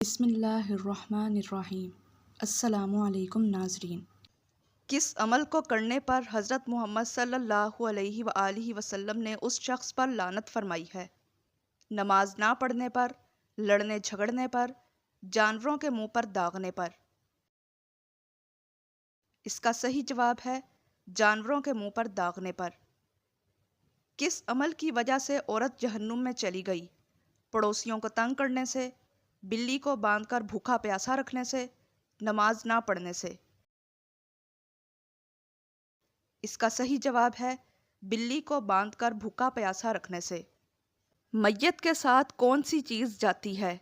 بسم اللہ الرحمن الرحیم۔ السلام علیکم ناظرین۔ کس عمل کو کرنے پر حضرت محمد صلی اللہ علیہ وآلہ وسلم نے اس شخص پر لعنت فرمائی ہے؟ نماز نہ پڑھنے پر، لڑنے جھگڑنے پر، جانوروں کے منہ پر داغنے پر۔ اس کا صحیح جواب ہے جانوروں کے منہ پر داغنے پر۔ کس عمل کی وجہ سے عورت جہنم میں چلی گئی؟ پڑوسیوں کو تنگ کرنے سے، بلی کو باندھ کر بھوکا پیاسا رکھنے سے، نماز نہ پڑھنے سے۔ اس کا صحیح جواب ہے بلی کو باندھ کر بھوکا پیاسا رکھنے سے۔ میت کے ساتھ کون سی چیز جاتی ہے؟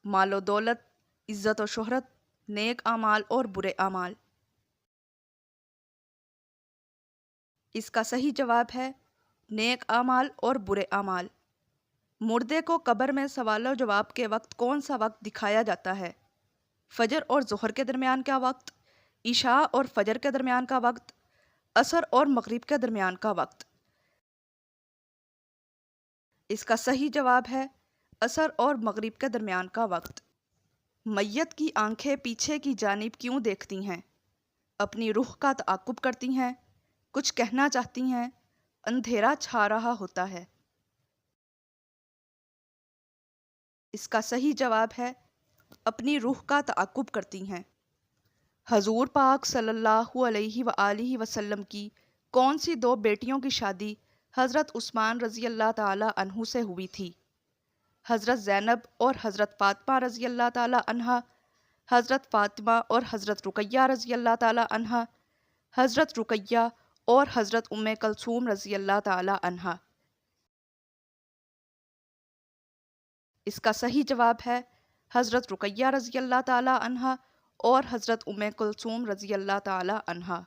مال و دولت، عزت و شہرت، نیک اعمال اور برے اعمال۔ اس کا صحیح جواب ہے نیک اعمال اور برے اعمال۔ مردے کو قبر میں سوال و جواب کے وقت کون سا وقت دکھایا جاتا ہے؟ فجر اور ظہر کے درمیان کا وقت، عشاء اور فجر کے درمیان کا وقت، عصر اور مغرب کے درمیان کا وقت۔ اس کا صحیح جواب ہے عصر اور مغرب کے درمیان کا وقت۔ میت کی آنکھیں پیچھے کی جانب کیوں دیکھتی ہیں؟ اپنی روح کا تعاقب کرتی ہیں، کچھ کہنا چاہتی ہیں، اندھیرا چھا رہا ہوتا ہے۔ اس کا صحیح جواب ہے اپنی روح کا تعاقب کرتی ہیں۔ حضور پاک صلی اللہ علیہ وآلہ وسلم کی کون سی دو بیٹیوں کی شادی حضرت عثمان رضی اللہ تعالی عنہ سے ہوئی تھی؟ حضرت زینب اور حضرت فاطمہ رضی اللہ تعالی عنہا، حضرت فاطمہ اور حضرت رقیہ رضی اللہ تعالی عنہا، حضرت رقیہ اور حضرت ام کلثوم رضی اللہ تعالی عنہا۔ اس کا صحیح جواب ہے حضرت رقیہ رضی اللہ تعالی عنہا اور حضرت ام کلثوم رضی اللہ تعالی عنہا۔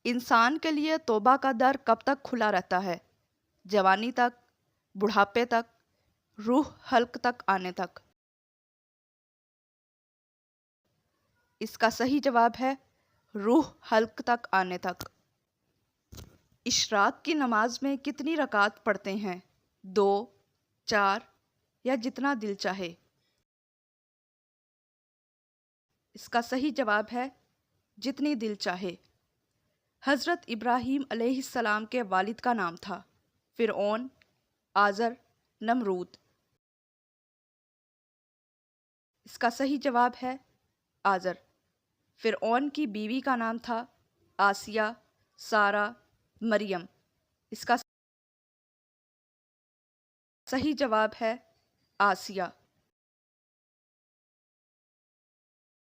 انسان کے لیے توبہ کا در کب تک کھلا رہتا ہے؟ جوانی تک، بڑھاپے تک، روح حلق تک آنے تک۔ اس کا صحیح جواب ہے روح حلق تک آنے تک۔ اشراق کی نماز میں کتنی رکعت پڑھتے ہیں؟ 2، 4 یا جتنا دل چاہے؟ اس کا صحیح جواب ہے جتنی دل چاہے۔ حضرت ابراہیم علیہ السلام کے والد کا نام تھا فرعون، آزر، نمرود۔ اس کا صحیح جواب ہے آزر۔ فرعون کی بیوی کا نام تھا آسیہ، سارہ، مریم۔ اس کا صحیح جواب ہے آسیہ۔